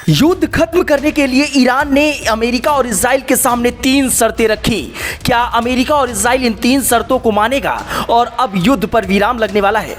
युद्ध खत्म करने के लिए ईरान ने अमेरिका और इजराइल के सामने 3 शर्तें रखी। क्या अमेरिका और इजराइल इन 3 शर्तों को मानेगा और अब युद्ध पर विराम लगने वाला है?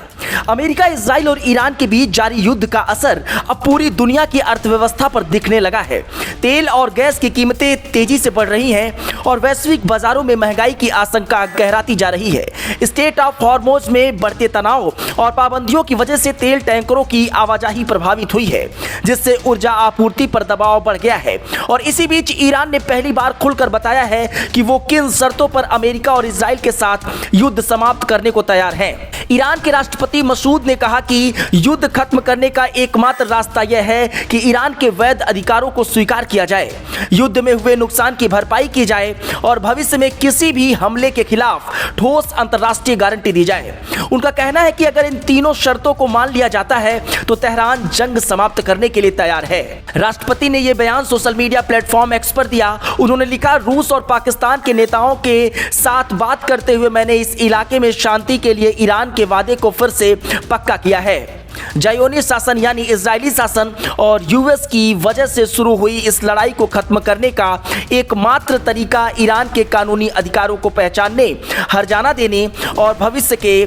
अमेरिका, इजराइल और ईरान के बीच जारी युद्ध का असर अब पूरी दुनिया की अर्थव्यवस्था पर दिखने लगा है। तेल और गैस की कीमतें तेजी से बढ़ रही हैं और वैश्विक बाजारों में महंगाई की आशंका गहराती जा रही है। स्ट्रेट ऑफ हॉर्मुज़ में बढ़ते तनाव और पाबंदियों की वजह से तेल टैंकरों की आवाजाही प्रभावित हुई है, जिससे ऊर्जा आपूर्ति पर दबाव बढ़ गया है। और इसी बीच ईरान ने पहली बार खुलकर बताया है कि वो किन शर्तों पर अमेरिका और इजराइल के साथ युद्ध समाप्त करने को तैयार हैं। ईरान के राष्ट्रपति मसूद ने कहा कि युद्ध खत्म करने का एकमात्र रास्ता यह है कि ईरान के वैध अधिकारों को स्वीकार किया जाए, युद्ध में हुए नुकसान की भरपाई की जाए और भविष्य में किसी भी हमले के खिलाफ ठोस अंतर्राष्ट्रीय गारंटी दी जाए। उनका कहना है कि अगर इन तीनों शर्तों को मान लिया जाता है तो तेहरान जंग समाप्त करने के लिए तैयार है। राष्ट्रपति ने यह बयान सोशल मीडिया प्लेटफॉर्म एक्स पर दिया। उन्होंने लिखा, रूस और पाकिस्तान के नेताओं के साथ बात करते हुए मैंने इस इलाके में शांति के लिए ईरान के वादे को फिर से पक्का किया है। ज़ायोनिस्ट शासन यानी इजरायली शासन और यूएस की वजह से शुरू हुई इस लड़ाई को खत्म करने का एकमात्र तरीका ईरान के कानूनी अधिकारों को पहचानने, हर्जाना देने और भविष्य के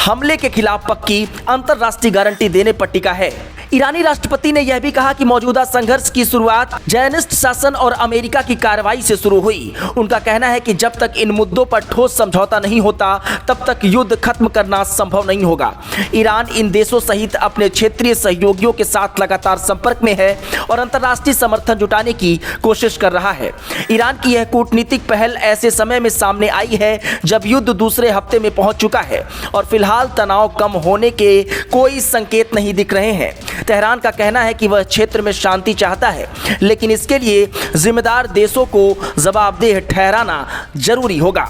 हमले के खिलाफ पक्की अंतर्राष्ट्रीय गारंटी देने पर टिका है। ईरानी राष्ट्रपति ने यह भी कहा कि मौजूदा संघर्ष की शुरुआत ज़ायोनिस्ट शासन और अमेरिका की कार्रवाई से शुरू हुई। उनका कहना है कि जब तक इन मुद्दों पर ठोस समझौता नहीं होता तब तक युद्ध खत्म करना संभव नहीं होगा। ईरान इन देशों सहित अपने क्षेत्रीय सहयोगियों के साथ लगातार संपर्क में है और अंतर्राष्ट्रीय समर्थन जुटाने की कोशिश कर रहा है। ईरान की यह कूटनीतिक पहल ऐसे समय में सामने आई है जब युद्ध दूसरे हफ्ते में पहुंच चुका है और फिलहाल तनाव कम होने के कोई संकेत नहीं दिख रहे हैं। तेहरान का कहना है कि वह क्षेत्र में शांति चाहता है, लेकिन इसके लिए जिम्मेदार देशों को जवाबदेह ठहराना जरूरी होगा।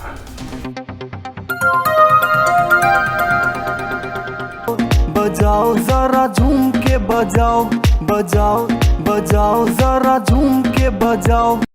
बजाओ जरा झूम के बजाओ, बजाओ बजाओ जरा झूम के बजाओ।